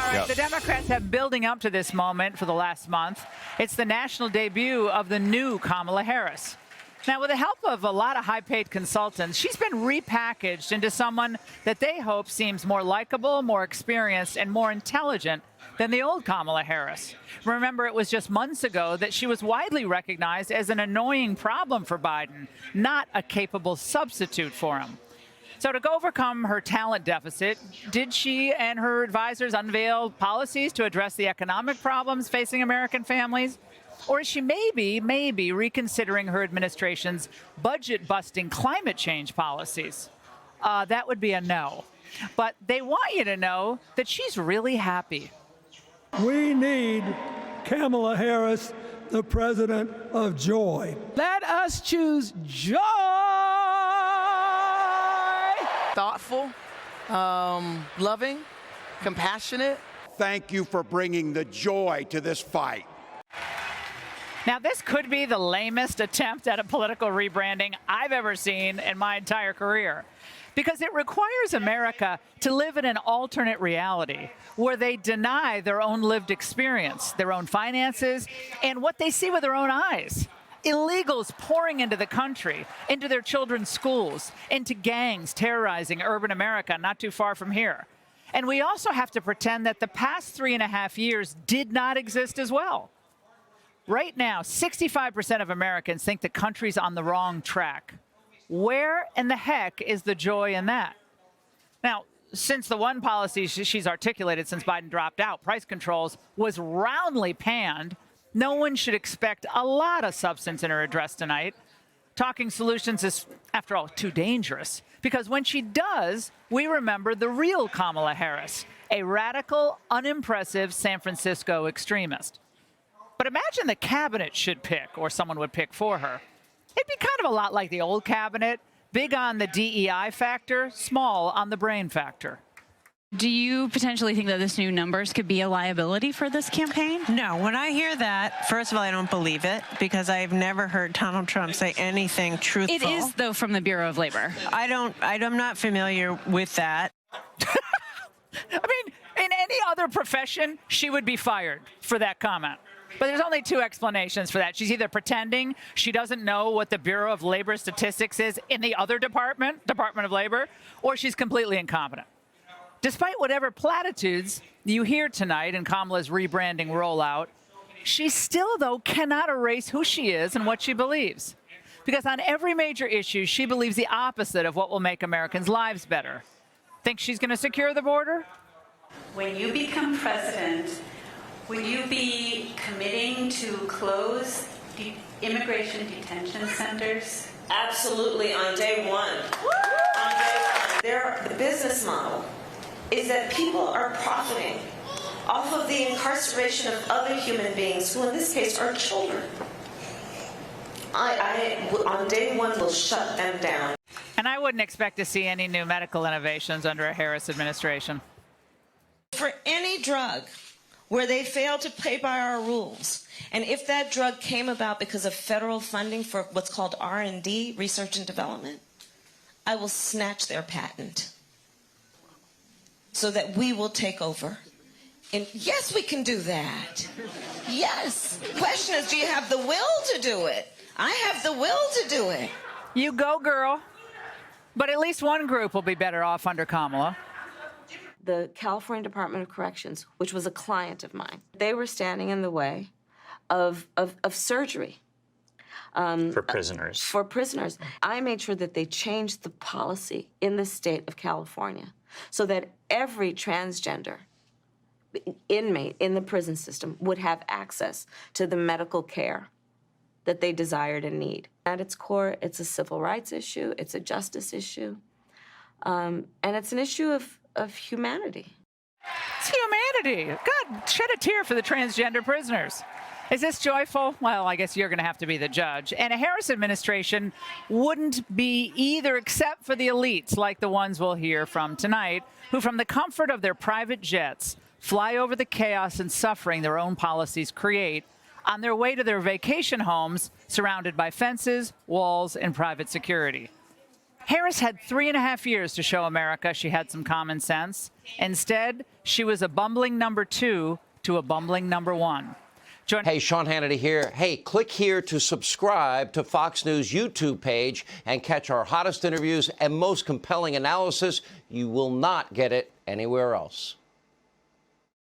right, Yep. the Democrats have been building up to this moment for the last month. It's the national debut of the new Kamala Harris. Now, with the help of a lot of high-paid consultants, she's been repackaged into someone that they hope seems more likable, more experienced, and more intelligent than the old Kamala Harris. Remember, it was just months ago that she was widely recognized as an annoying problem for Biden, not a capable substitute for him. So to overcome her talent deficit, did she and her advisors unveil policies to address the economic problems facing American families? Or is she maybe reconsidering her administration's budget-busting climate change policies? That would be a no. But they want you to know that she's really happy. We need Kamala Harris, the president of joy. Let us choose joy. Thoughtful, loving, compassionate. Thank you for bringing the joy to this fight. Now, this could be the lamest attempt at a political rebranding I've ever seen in my entire career, because it requires America to live in an alternate reality where they deny their own lived experience, their own finances, and what they see with their own eyes. Illegals pouring into the country, into their children's schools, into gangs terrorizing urban America not too far from here. And we also have to pretend that the past 3.5 years did not exist as well. Right now, 65% of Americans think the country's on the wrong track. Where in the heck is the joy in that? Now, since the one policy she's articulated since Biden dropped out, price controls, was roundly panned, no one should expect a lot of substance in her address tonight. Talking solutions is, after all, too dangerous, because when she does, we remember the real Kamala Harris, a radical, unimpressive San Francisco extremist. But imagine the cabinet should pick, or someone would pick for her. It'd be kind of a lot like the old cabinet, big on the DEI factor, small on the brain factor. Do you potentially think that this new numbers could be a liability for this campaign? No, when I hear that, first of all, I don't believe it, because I've never heard Donald Trump say anything truthful. It is, though, from the Bureau of Labor. I'm not familiar with that. I mean, in any other profession, she would be fired for that comment. But there's only two explanations for that. She's either pretending she doesn't know what the Bureau of Labor Statistics is in the other department, Department of Labor, or she's completely incompetent. Despite whatever platitudes you hear tonight in Kamala's rebranding rollout, she still, though, cannot erase who she is and what she believes. Because on every major issue, she believes the opposite of what will make Americans' lives better. Think she's going to secure the border? When you become president, will you be committing to close the immigration detention centers? Absolutely, on day one. On day one. The business model is that people are profiting off of the incarceration of other human beings, who in this case are children. On day one, will shut them down. And I wouldn't expect to see any new medical innovations under a Harris administration. For any drug where they fail to play by our rules, and if that drug came about because of federal funding for what's called R&D, research and development, I will snatch their patent so that we will take over. And yes, we can do that. Yes. The question is, do you have the will to do it? I have the will to do it. You go, girl. But at least one group will be better off under Kamala. The California Department of Corrections, which was a client of mine, they were standing in the way of surgery. For prisoners. For prisoners. I made sure that they changed the policy in the state of California so that every transgender inmate in the prison system would have access to the medical care that they desired and need. At its core, it's a civil rights issue, it's a justice issue, and it's an issue of humanity. It's humanity. God, shed a tear for the transgender prisoners. Is this joyful? Well, I guess you're going to have to be the judge. And a Harris administration wouldn't be either, except for the elites like the ones we'll hear from tonight, who from the comfort of their private jets fly over the chaos and suffering their own policies create on their way to their vacation homes surrounded by fences, walls, and private security. Harris had 3.5 years to show America she had some common sense. Instead, she was a bumbling number 2 to a bumbling number 1. Hey, Sean Hannity here. Hey, click here to subscribe to Fox News YouTube page and catch our hottest interviews and most compelling analysis. You will not get it anywhere else.